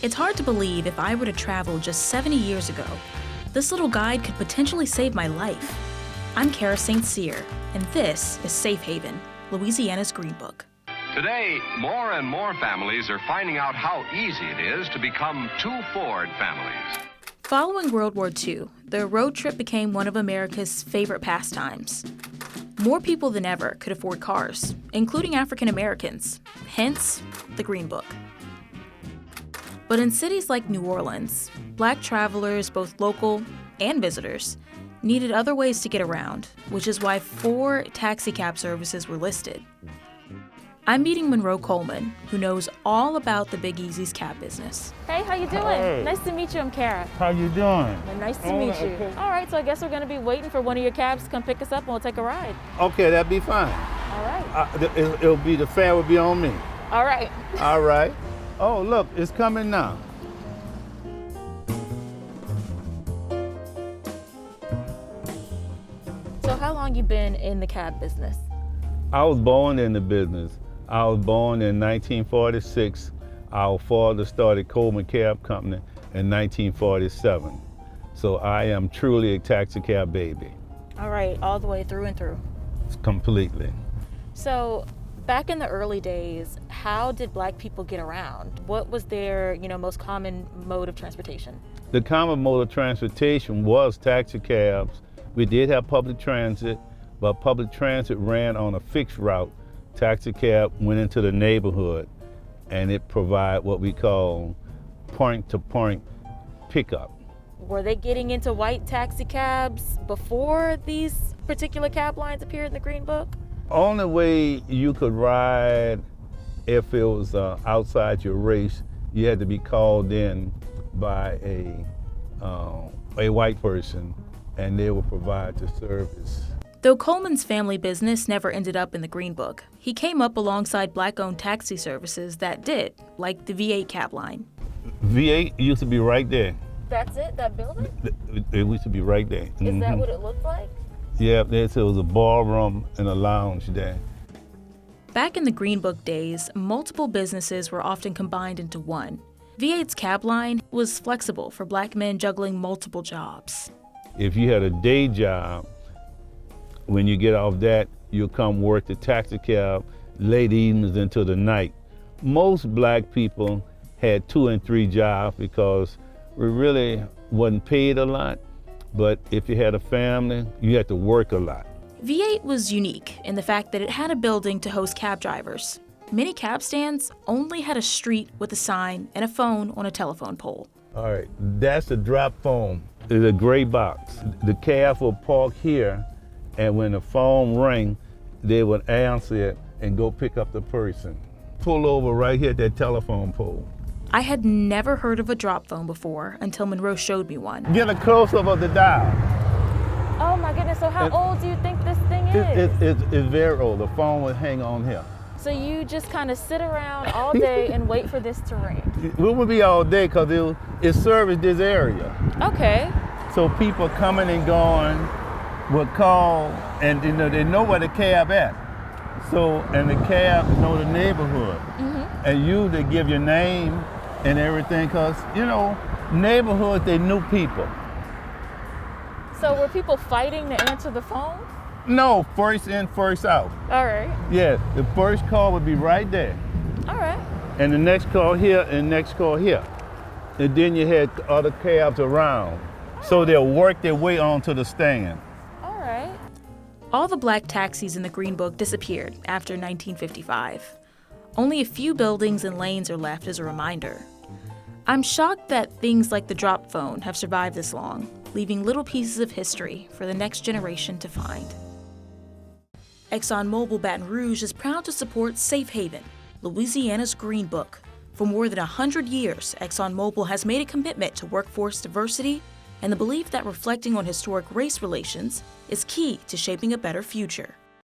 It's hard to believe if I were to travel just 70 years ago, this little guide could potentially save my life. I'm Kara St. Cyr, and this is Safe Haven, Louisiana's Green Book. Today, more and more families are finding out how easy it is to become two Ford families. Following World War II, the road trip became one of America's favorite pastimes. More people than ever could afford cars, including African Americans, hence the Green Book. But in cities like New Orleans, Black travelers, both local and visitors, needed other ways to get around, which is why 4 taxi cab services were listed. I'm meeting Monroe Coleman, who knows all about the Big Easy's cab business. Hey, how you doing? Hey. Nice to meet you. I'm Kara. How you doing? Well, nice to meet you. Okay. All right, so I guess we're going to be waiting for one of your cabs to come pick us up and we'll take a ride. Okay, that'd be fine. All right. The fare will be on me. All right. All right. Oh, look, it's coming now. So how long you been in the cab business? I was born in the business. I was born in 1946. Our father started Coleman Cab Company in 1947. So I am truly a taxi cab baby. All right, all the way through and through. Completely. So back in the early days, how did Black people get around? What was their, most common mode of transportation? The common mode of transportation was taxi cabs. We did have public transit, but public transit ran on a fixed route. Taxi cab went into the neighborhood, and it provided what we call point-to-point pickup. Were they getting into white taxi cabs before these particular cab lines appeared in the Green Book? Only way you could ride if it was outside your race, you had to be called in by a white person, and they would provide the service. Though Coleman's family business never ended up in the Green Book, he came up alongside Black-owned taxi services that did, like the V8 cab line. V8 used to be right there. That's it, that building? It used to be right there. Is that what it looked like? Yeah, there was a ballroom and a lounge there. Back in the Green Book days, multiple businesses were often combined into one. V8's cab line was flexible for Black men juggling multiple jobs. If you had a day job, when you get off that, you'll come work the taxi cab late evenings into the night. Most Black people had 2 and 3 jobs because we really wasn't paid a lot, but if you had a family, you had to work a lot. V8 was unique in the fact that it had a building to host cab drivers. Many cab stands only had a street with a sign and a phone on a telephone pole. All right, that's the drop phone. It's a gray box. The cab will park here, and when the phone rang, they would answer it and go pick up the person. Pull over right here at that telephone pole. I had never heard of a drop phone before until Monroe showed me one. Get a close-up of the dial. Oh my goodness, so how old do you think this thing is? It's very old. The phone would hang on here. So you just kind of sit around all day and wait for this to ring? We would be all day because it serviced this area. Okay. So people coming and going would call, and they know where the cab at. So, and the cab know the neighborhood. Mm-hmm. And you, they give your name and everything, because, neighborhoods, they knew people. So were people fighting to answer the phone? No, first in, first out. All right. Yeah, the first call would be right there. All right. And the next call here, and next call here. And then you had other cabs around. So they'll work their way onto the stand. All right. All the Black taxis in the Green Book disappeared after 1955. Only a few buildings and lanes are left as a reminder. I'm shocked that things like the drop phone have survived this long, leaving little pieces of history for the next generation to find. ExxonMobil Baton Rouge is proud to support Safe Haven, Louisiana's Green Book. For more than 100 years, ExxonMobil has made a commitment to workforce diversity and the belief that reflecting on historic race relations is key to shaping a better future.